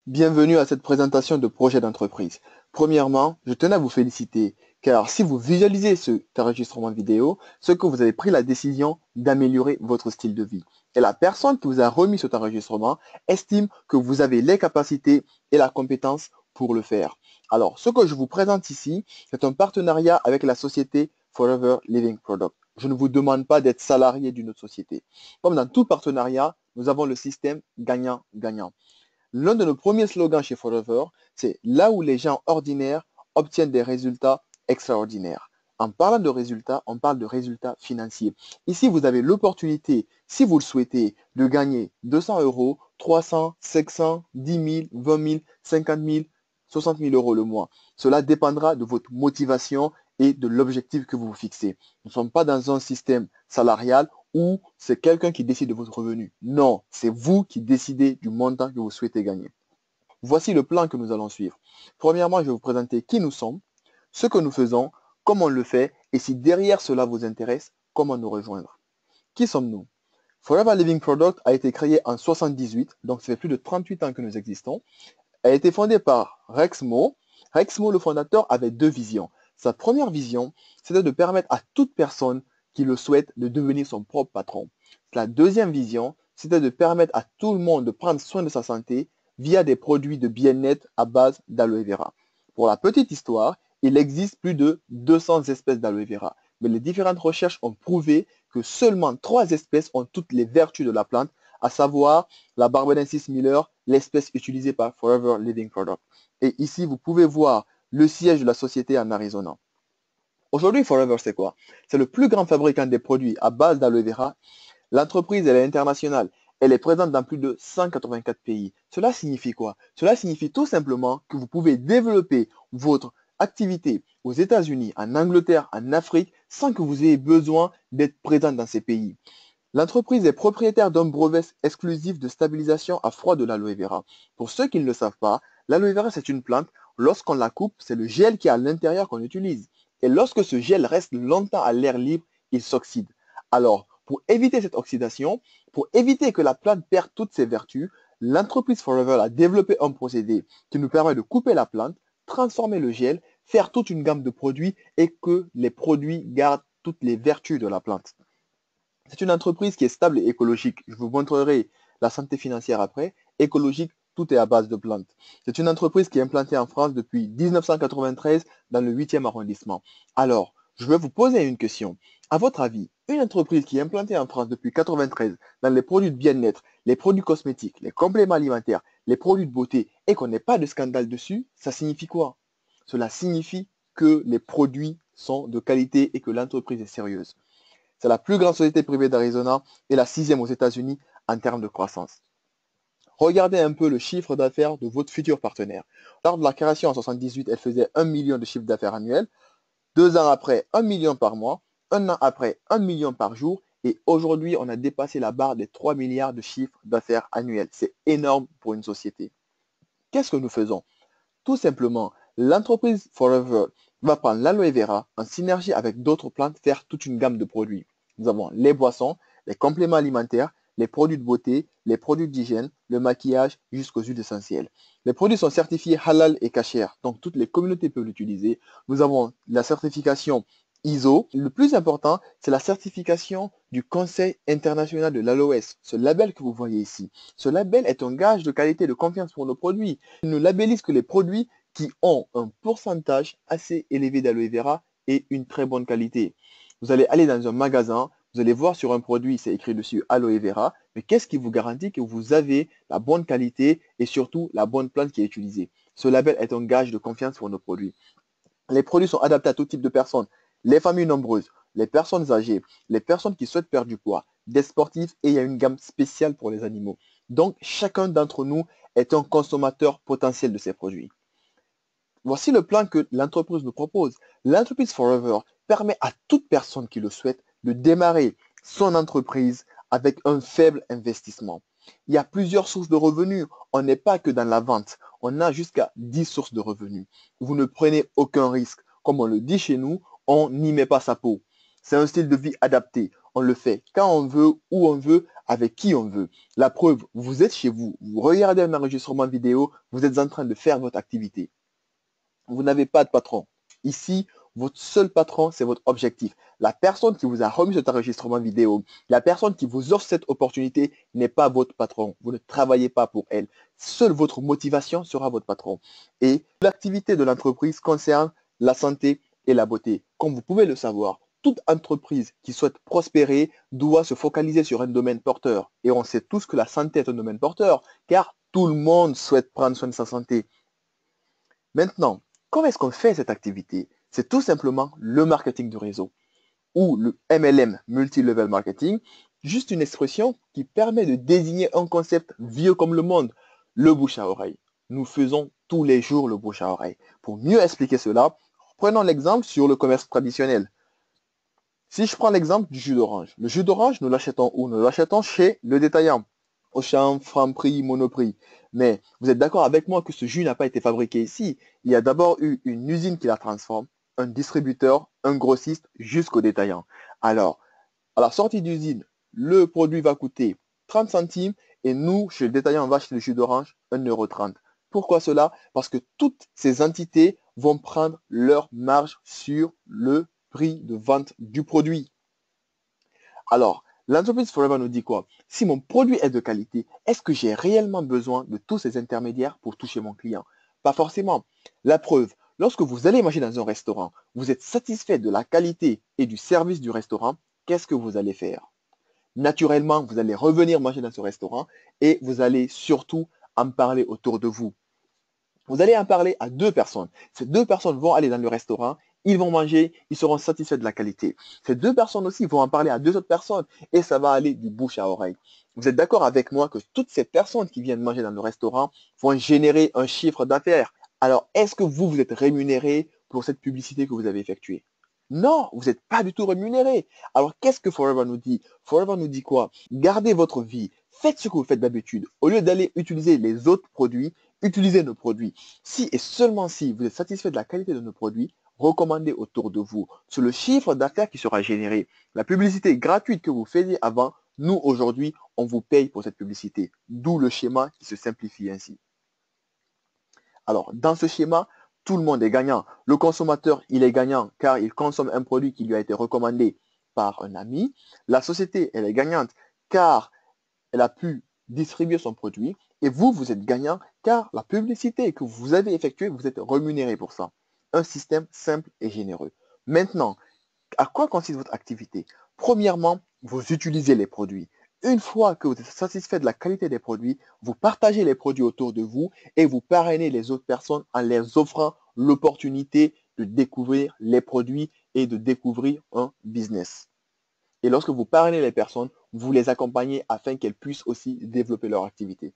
Bienvenue à cette présentation de projet d'entreprise. Premièrement, je tenais à vous féliciter car si vous visualisez cet enregistrement vidéo, c'est que vous avez pris la décision d'améliorer votre style de vie. Et la personne qui vous a remis cet enregistrement estime que vous avez les capacités et la compétence pour le faire. Alors, ce que je vous présente ici, c'est un partenariat avec la société Forever Living Product. Je ne vous demande pas d'être salarié d'une autre société. Comme dans tout partenariat, nous avons le système gagnant-gagnant. L'un de nos premiers slogans chez Forever, c'est là où les gens ordinaires obtiennent des résultats extraordinaires. En parlant de résultats, on parle de résultats financiers. Ici, vous avez l'opportunité, si vous le souhaitez, de gagner 200 euros, 300, 500, 10 000, 20 000, 50 000, 60 000 euros le mois. Cela dépendra de votre motivation et de l'objectif que vous vous fixez. Nous ne sommes pas dans un système salarial ou c'est quelqu'un qui décide de votre revenu. Non, c'est vous qui décidez du montant que vous souhaitez gagner. Voici le plan que nous allons suivre. Premièrement, je vais vous présenter qui nous sommes, ce que nous faisons, comment on le fait et si derrière cela vous intéresse, comment nous rejoindre. Qui sommes-nous? Forever Living Product a été créé en 78, donc ça fait plus de 38 ans que nous existons. Elle a été fondée par Rex Mo. Rex Mo, le fondateur, avait deux visions. Sa première vision, c'était de permettre à toute personne qui le souhaite de devenir son propre patron. La deuxième vision, c'était de permettre à tout le monde de prendre soin de sa santé via des produits de bien-être à base d'aloe vera. Pour la petite histoire, il existe plus de 200 espèces d'aloe vera, mais les différentes recherches ont prouvé que seulement 3 espèces ont toutes les vertus de la plante, à savoir la Barbadensis Miller, l'espèce utilisée par Forever Living Product. Et ici, vous pouvez voir le siège de la société en Arizona. Aujourd'hui, Forever, c'est quoi? C'est le plus grand fabricant des produits à base d'aloe vera. L'entreprise, elle est internationale. Elle est présente dans plus de 184 pays. Cela signifie quoi? Cela signifie tout simplement que vous pouvez développer votre activité aux États-Unis, en Angleterre, en Afrique, sans que vous ayez besoin d'être présent dans ces pays. L'entreprise est propriétaire d'un brevet exclusif de stabilisation à froid de l'aloe vera. Pour ceux qui ne le savent pas, l'aloe vera c'est une plante. Lorsqu'on la coupe, c'est le gel qui est à l'intérieur qu'on utilise. Et lorsque ce gel reste longtemps à l'air libre, il s'oxyde. Alors, pour éviter cette oxydation, pour éviter que la plante perde toutes ses vertus, l'entreprise Forever a développé un procédé qui nous permet de couper la plante, transformer le gel, faire toute une gamme de produits et que les produits gardent toutes les vertus de la plante. C'est une entreprise qui est stable et écologique. Je vous montrerai la santé financière après. Écologique, tout est à base de plantes. C'est une entreprise qui est implantée en France depuis 1993 dans le 8e arrondissement. Alors, je vais vous poser une question. À votre avis, une entreprise qui est implantée en France depuis 1993 dans les produits de bien-être, les produits cosmétiques, les compléments alimentaires, les produits de beauté et qu'on n'ait pas de scandale dessus, ça signifie quoi? Cela signifie que les produits sont de qualité et que l'entreprise est sérieuse. C'est la plus grande société privée d'Arizona et la sixième aux États-Unis en termes de croissance. Regardez un peu le chiffre d'affaires de votre futur partenaire. Lors de la création en 78, elle faisait 1 million de chiffre d'affaires annuel. 2 ans après, 1 million par mois. Un an après, 1 million par jour. Et aujourd'hui, on a dépassé la barre des 3 milliards de chiffre d'affaires annuel. C'est énorme pour une société. Qu'est-ce que nous faisons? Tout simplement, l'entreprise Forever va prendre l'aloe vera en synergie avec d'autres plantes, faire toute une gamme de produits. Nous avons les boissons, les compléments alimentaires, les produits de beauté, les produits d'hygiène, le maquillage jusqu'aux huiles essentielles. Les produits sont certifiés halal et kasher, donc toutes les communautés peuvent l'utiliser. Nous avons la certification ISO. Le plus important, c'est la certification du Conseil international de l'ALOS, ce label que vous voyez ici. Ce label est un gage de qualité et de confiance pour nos produits. Il ne labellise que les produits qui ont un pourcentage assez élevé d'aloe vera et une très bonne qualité. Vous allez aller dans un magasin, vous allez voir sur un produit, c'est écrit dessus aloe vera, mais qu'est-ce qui vous garantit que vous avez la bonne qualité et surtout la bonne plante qui est utilisée? Ce label est un gage de confiance pour nos produits. Les produits sont adaptés à tout type de personnes, les familles nombreuses, les personnes âgées, les personnes qui souhaitent perdre du poids, des sportifs et il y a une gamme spéciale pour les animaux. Donc, chacun d'entre nous est un consommateur potentiel de ces produits. Voici le plan que l'entreprise nous propose. L'entreprise Forever permet à toute personne qui le souhaite de démarrer son entreprise avec un faible investissement. Il y a plusieurs sources de revenus. On n'est pas que dans la vente. On a jusqu'à 10 sources de revenus. Vous ne prenez aucun risque. Comme on le dit chez nous, on n'y met pas sa peau. C'est un style de vie adapté. On le fait quand on veut, où on veut, avec qui on veut. La preuve, vous êtes chez vous, vous regardez un enregistrement vidéo, vous êtes en train de faire votre activité. Vous n'avez pas de patron. Ici, votre seul patron, c'est votre objectif. La personne qui vous a remis cet enregistrement vidéo, la personne qui vous offre cette opportunité n'est pas votre patron. Vous ne travaillez pas pour elle. Seule votre motivation sera votre patron. Et l'activité de l'entreprise concerne la santé et la beauté. Comme vous pouvez le savoir, toute entreprise qui souhaite prospérer doit se focaliser sur un domaine porteur. Et on sait tous que la santé est un domaine porteur, car tout le monde souhaite prendre soin de sa santé. Maintenant, comment est-ce qu'on fait cette activité? C'est tout simplement le marketing du réseau ou le MLM, Multi-Level Marketing, juste une expression qui permet de désigner un concept vieux comme le monde, le bouche à oreille. Nous faisons tous les jours le bouche à oreille. Pour mieux expliquer cela, prenons l'exemple sur le commerce traditionnel. Si je prends l'exemple du jus d'orange, le jus d'orange, nous l'achetons où? Nous l'achetons chez le détaillant. Auchan, Franprix, Monoprix. Mais vous êtes d'accord avec moi que ce jus n'a pas été fabriqué ici. Il y a d'abord eu une usine qui la transforme, un distributeur, un grossiste, jusqu'au détaillant. Alors, à la sortie d'usine, le produit va coûter 30 centimes et nous, chez le détaillant, on va acheter le jus d'orange 1,30 €. Pourquoi cela? Parce que toutes ces entités vont prendre leur marge sur le prix de vente du produit. Alors, l'entreprise Forever nous dit quoi? Si mon produit est de qualité, est-ce que j'ai réellement besoin de tous ces intermédiaires pour toucher mon client? Pas forcément. La preuve, lorsque vous allez manger dans un restaurant, vous êtes satisfait de la qualité et du service du restaurant, qu'est-ce que vous allez faire? Naturellement, vous allez revenir manger dans ce restaurant et vous allez surtout en parler autour de vous. Vous allez en parler à deux personnes. Ces deux personnes vont aller dans le restaurant, ils vont manger, ils seront satisfaits de la qualité. Ces deux personnes aussi vont en parler à deux autres personnes et ça va aller du bouche à oreille. Vous êtes d'accord avec moi que toutes ces personnes qui viennent manger dans le restaurant vont générer un chiffre d'affaires. Alors, est-ce que vous êtes rémunéré pour cette publicité que vous avez effectuée? Non, vous n'êtes pas du tout rémunéré. Alors, qu'est-ce que Forever nous dit? Forever nous dit quoi? Gardez votre vie. Faites ce que vous faites d'habitude. Au lieu d'aller utiliser les autres produits, utilisez nos produits. Si et seulement si vous êtes satisfait de la qualité de nos produits, recommandez autour de vous. C'est le chiffre d'affaires qui sera généré. La publicité gratuite que vous faisiez avant, nous, aujourd'hui, on vous paye pour cette publicité. D'où le schéma qui se simplifie ainsi. Alors, dans ce schéma, tout le monde est gagnant. Le consommateur, il est gagnant car il consomme un produit qui lui a été recommandé par un ami. La société, elle est gagnante car elle a pu distribuer son produit. Et vous, vous êtes gagnant car la publicité que vous avez effectuée, vous êtes rémunéré pour ça. Un système simple et généreux. Maintenant, à quoi consiste votre activité? Premièrement, vous utilisez les produits. Une fois que vous êtes satisfait de la qualité des produits, vous partagez les produits autour de vous et vous parrainez les autres personnes en leur offrant l'opportunité de découvrir les produits et de découvrir un business. Et lorsque vous parrainez les personnes, vous les accompagnez afin qu'elles puissent aussi développer leur activité.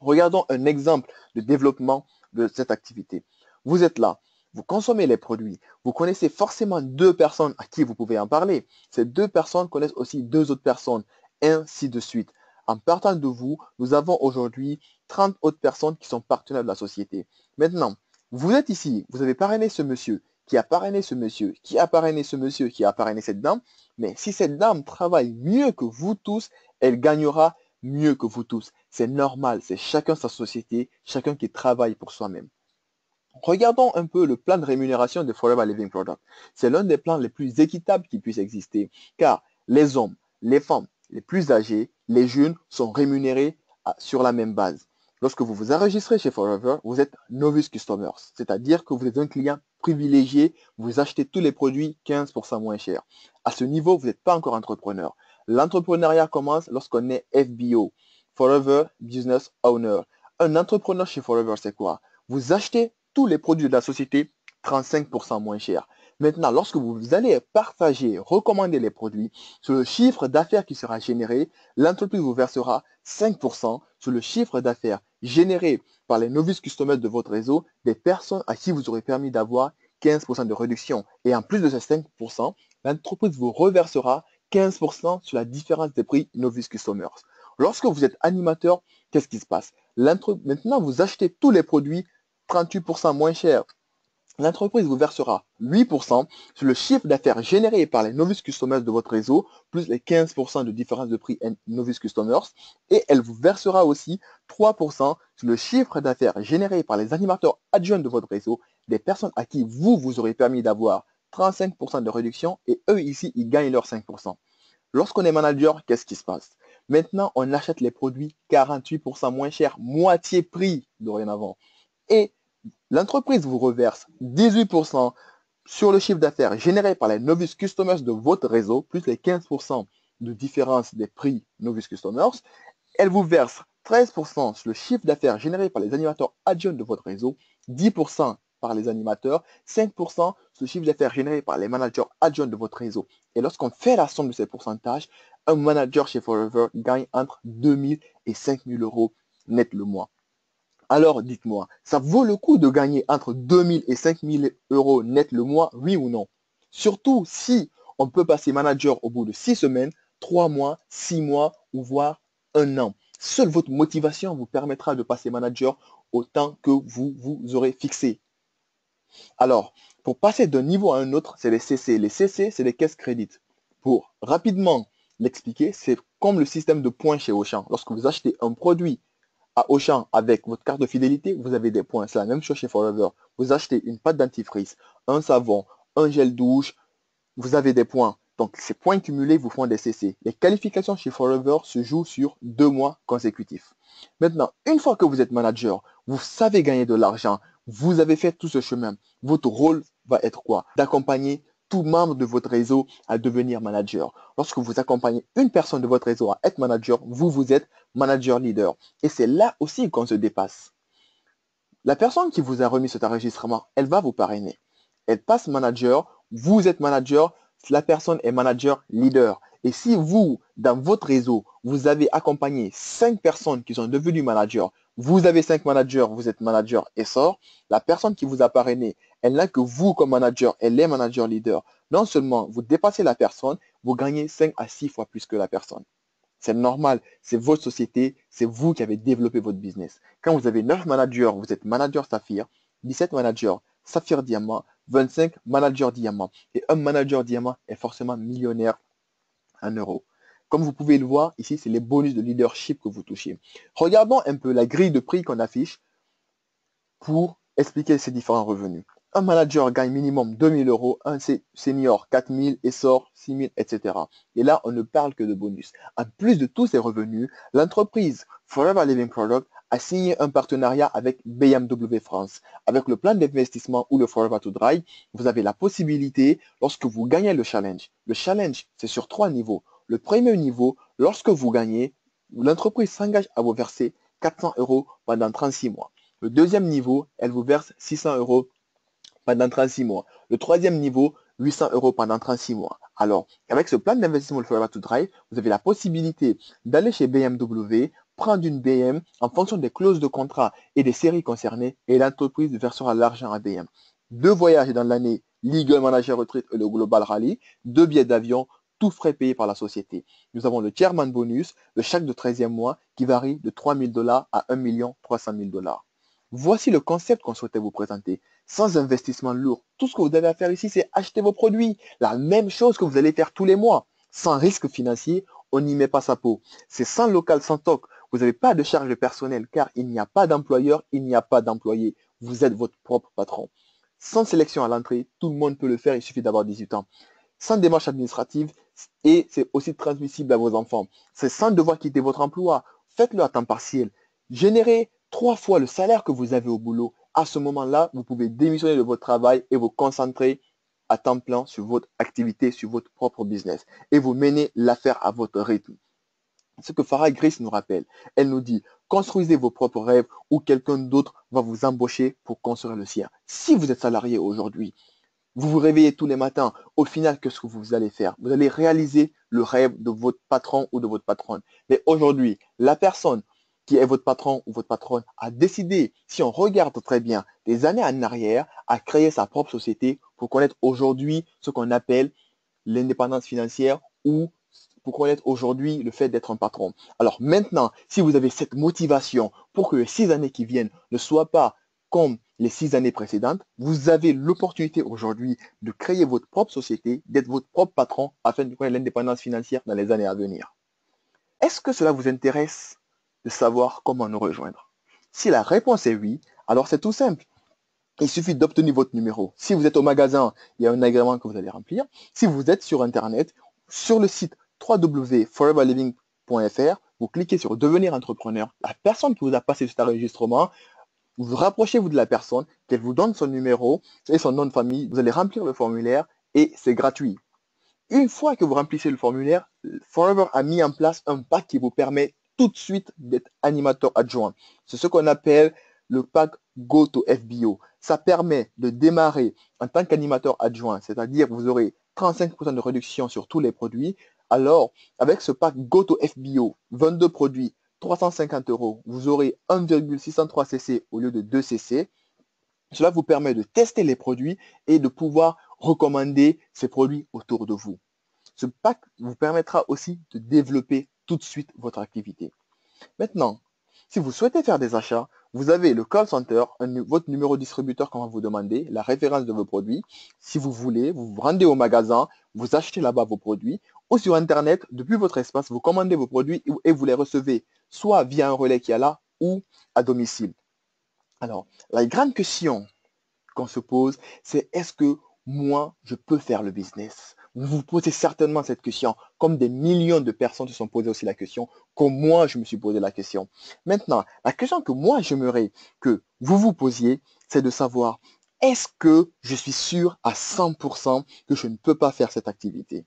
Regardons un exemple de développement de cette activité. Vous êtes là, vous consommez les produits, vous connaissez forcément deux personnes à qui vous pouvez en parler. Ces deux personnes connaissent aussi deux autres personnes, ainsi de suite. En partant de vous, nous avons aujourd'hui 30 autres personnes qui sont partenaires de la société. Maintenant, vous êtes ici, vous avez parrainé ce monsieur, qui a parrainé ce monsieur, qui a parrainé ce monsieur, qui a parrainé cette dame. Mais si cette dame travaille mieux que vous tous, elle gagnera mieux que vous tous. C'est normal, c'est chacun sa société, chacun qui travaille pour soi-même. Regardons un peu le plan de rémunération de Forever Living Product. C'est l'un des plans les plus équitables qui puisse exister, car les hommes, les femmes, les plus âgés, les jeunes sont rémunérés sur la même base. Lorsque vous vous enregistrez chez Forever, vous êtes Novice Customers, c'est-à-dire que vous êtes un client privilégié, vous achetez tous les produits 15% moins cher. À ce niveau, vous n'êtes pas encore entrepreneur. L'entrepreneuriat commence lorsqu'on est FBO, Forever Business Owner. Un entrepreneur chez Forever, c'est quoi? Vous achetez tous les produits de la société 35% moins cher. Maintenant, lorsque vous allez partager, recommander les produits, sur le chiffre d'affaires qui sera généré, l'entreprise vous versera 5% sur le chiffre d'affaires généré par les novices customers de votre réseau, des personnes à qui vous aurez permis d'avoir 15% de réduction. Et en plus de ces 5%, l'entreprise vous reversera 15% sur la différence des prix novice customers. Lorsque vous êtes animateur, qu'est-ce qui se passe? Maintenant, vous achetez tous les produits 38% moins cher. L'entreprise vous versera 8% sur le chiffre d'affaires généré par les novice customers de votre réseau, plus les 15% de différence de prix novice customers. Et elle vous versera aussi 3% sur le chiffre d'affaires généré par les animateurs adjoints de votre réseau, des personnes à qui vous aurez permis d'avoir 35% de réduction et eux ici, ils gagnent leurs 5%. Lorsqu'on est manager, qu'est-ce qui se passe? Maintenant, on achète les produits 48% moins cher, moitié prix dorénavant. Et l'entreprise vous reverse 18% sur le chiffre d'affaires généré par les novice customers de votre réseau, plus les 15% de différence des prix novice customers. Elle vous verse 13% sur le chiffre d'affaires généré par les animateurs adjoints de votre réseau, 10% par les animateurs, 5% sur le chiffre d'affaires généré par les managers adjoints de votre réseau. Et lorsqu'on fait la somme de ces pourcentages, un manager chez Forever gagne entre 2 000 et 5 000 euros net le mois. Alors, dites-moi, ça vaut le coup de gagner entre 2 000 et 5 000 euros net le mois, oui ou non? Surtout si on peut passer manager au bout de 6 semaines, 3 mois, 6 mois ou voire un an. Seule votre motivation vous permettra de passer manager au temps que vous aurez fixé. Alors, pour passer d'un niveau à un autre, c'est les CC. Les CC, c'est les caisses crédit. Pour rapidement l'expliquer, c'est comme le système de points chez Auchan. Lorsque vous achetez un produit à Auchan avec votre carte de fidélité, vous avez des points. C'est la même chose chez Forever. Vous achetez une pâte dentifrice, un savon, un gel douche, vous avez des points. Donc, ces points cumulés vous font des CC. Les qualifications chez Forever se jouent sur 2 mois consécutifs. Maintenant, une fois que vous êtes manager, vous savez gagner de l'argent, vous avez fait tout ce chemin. Votre rôle va être quoi? D'accompagner tout membre de votre réseau à devenir manager. Lorsque vous accompagnez une personne de votre réseau à être manager, vous êtes manager leader. Et c'est là aussi qu'on se dépasse. La personne qui vous a remis cet enregistrement, elle va vous parrainer. Elle passe manager, vous êtes manager, la personne est manager leader. Et si vous, dans votre réseau, vous avez accompagné 5 personnes qui sont devenues managers, vous avez 5 managers, vous êtes manager et sort, la personne qui vous a parrainé, elle n'a que vous comme manager, elle est manager leader. Non seulement vous dépassez la personne, vous gagnez 5 à 6 fois plus que la personne. C'est normal, c'est votre société, c'est vous qui avez développé votre business. Quand vous avez 9 managers, vous êtes manager Saphir, 17 managers Saphir Diamant, 25 managers Diamant. Et un manager Diamant est forcément millionnaire en euros. Comme vous pouvez le voir, ici, c'est les bonus de leadership que vous touchez. Regardons un peu la grille de prix qu'on affiche pour expliquer ces différents revenus. Un manager gagne minimum 2 000 euros, un senior 4 000 et sort 6 000, etc. Et là, on ne parle que de bonus. En plus de tous ces revenus, l'entreprise Forever Living Product a signé un partenariat avec BMW France. Avec le plan d'investissement ou le Forever to Drive, vous avez la possibilité, lorsque vous gagnez le challenge, c'est sur 3 niveaux. Le premier niveau, lorsque vous gagnez, l'entreprise s'engage à vous verser 400 euros pendant 36 mois. Le deuxième niveau, elle vous verse 600 euros pendant 36 mois. Le troisième niveau, 800 euros pendant 36 mois. Alors, avec ce plan d'investissement le Forever to Drive, vous avez la possibilité d'aller chez BMW, prendre une BM en fonction des clauses de contrat et des séries concernées et l'entreprise versera l'argent à BM. 2 voyages dans l'année, Legal Manager Retreat et le Global Rally, 2 billets d'avion, tout frais payés par la société. Nous avons le chairman bonus, le chèque de 13e mois qui varie de 3 000 $ à 1 300 000 $. Voici le concept qu'on souhaitait vous présenter. Sans investissement lourd, tout ce que vous avez à faire ici, c'est acheter vos produits. La même chose que vous allez faire tous les mois. Sans risque financier, on n'y met pas sa peau. C'est sans local, sans toc. Vous n'avez pas de charge personnelle car il n'y a pas d'employeur, il n'y a pas d'employé. Vous êtes votre propre patron. Sans sélection à l'entrée, tout le monde peut le faire, il suffit d'avoir 18 ans. Sans démarche administrative et c'est aussi transmissible à vos enfants. C'est sans devoir quitter votre emploi. Faites-le à temps partiel. Générez 3 fois le salaire que vous avez au boulot. À ce moment-là, vous pouvez démissionner de votre travail et vous concentrer à temps plein sur votre activité, sur votre propre business. Et vous menez l'affaire à votre rythme. Ce que Farah Grace nous rappelle, elle nous dit, construisez vos propres rêves ou quelqu'un d'autre va vous embaucher pour construire le sien. Si vous êtes salarié aujourd'hui, vous vous réveillez tous les matins, au final, qu'est-ce que vous allez faire? Vous allez réaliser le rêve de votre patron ou de votre patronne. Mais aujourd'hui, la personne qui est votre patron ou votre patronne a décidé, si on regarde très bien, des années en arrière, à créer sa propre société pour connaître aujourd'hui ce qu'on appelle l'indépendance financière ou pour connaître aujourd'hui le fait d'être un patron. Alors maintenant, si vous avez cette motivation pour que les 6 années qui viennent ne soient pas comme les 6 années précédentes, vous avez l'opportunité aujourd'hui de créer votre propre société, d'être votre propre patron afin de connaître l'indépendance financière dans les années à venir. Est-ce que cela vous intéresse de savoir comment nous rejoindre? Si la réponse est oui, alors c'est tout simple. Il suffit d'obtenir votre numéro. Si vous êtes au magasin, il y a un agrément que vous allez remplir. Si vous êtes sur Internet, sur le site www.foreverliving.fr, vous cliquez sur devenir entrepreneur. La personne qui vous a passé cet enregistrement, vous rapprochez-vous de la personne, qu'elle vous donne son numéro et son nom de famille. Vous allez remplir le formulaire et c'est gratuit. Une fois que vous remplissez le formulaire, Forever a mis en place un pack qui vous permet tout de suite d'être animateur adjoint. C'est ce qu'on appelle le pack Go to FBO. Ça permet de démarrer en tant qu'animateur adjoint, c'est-à-dire vous aurez 35% de réduction sur tous les produits. Alors, avec ce pack Go to FBO, 22 produits, 350 €, vous aurez 1,603 cc au lieu de 2 cc. Cela vous permet de tester les produits et de pouvoir recommander ces produits autour de vous. Ce pack vous permettra aussi de développer tout de suite votre activité. Maintenant, si vous souhaitez faire des achats, vous avez le call center, votre numéro distributeur qu'on va vous demander, la référence de vos produits. Si vous voulez, vous vous rendez au magasin, vous achetez là-bas vos produits ou sur Internet, depuis votre espace, vous commandez vos produits et vous les recevez soit via un relais qui est là ou à domicile. Alors, la grande question qu'on se pose, c'est est-ce que moi, je peux faire le business? Vous vous posez certainement cette question, comme des millions de personnes se sont posées aussi la question, comme moi, je me suis posé la question. Maintenant, la question que moi, j'aimerais que vous vous posiez, c'est de savoir, est-ce que je suis sûr à 100% que je ne peux pas faire cette activité?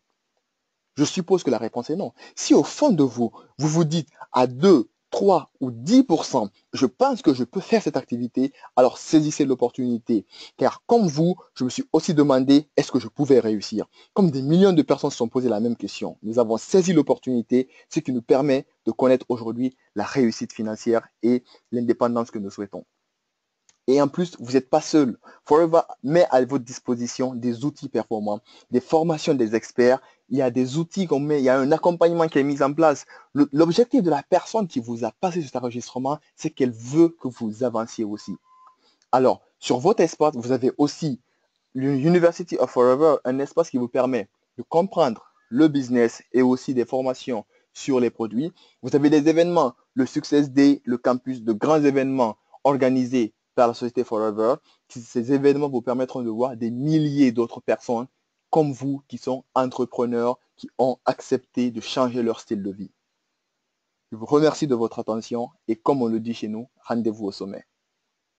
Je suppose que la réponse est non. Si au fond de vous, vous vous dites à 2, 3 ou 10%, je pense que je peux faire cette activité, alors saisissez l'opportunité. Car comme vous, je me suis aussi demandé est-ce que je pouvais réussir. Comme des millions de personnes se sont posées la même question, nous avons saisi l'opportunité, ce qui nous permet de connaître aujourd'hui la réussite financière et l'indépendance que nous souhaitons. Et en plus, vous n'êtes pas seul. Forever met à votre disposition des outils performants, des formations des experts. Il y a des outils qu'on met, il y a un accompagnement qui est mis en place. L'objectif de la personne qui vous a passé cet enregistrement, c'est qu'elle veut que vous avanciez aussi. Alors, sur votre espace, vous avez aussi l'University of Forever, un espace qui vous permet de comprendre le business et aussi des formations sur les produits. Vous avez des événements, le Success Day, le campus, de grands événements organisés par la société Forever. Ces événements vous permettront de voir des milliers d'autres personnes comme vous qui sont entrepreneurs, qui ont accepté de changer leur style de vie. Je vous remercie de votre attention et comme on le dit chez nous, rendez-vous au sommet.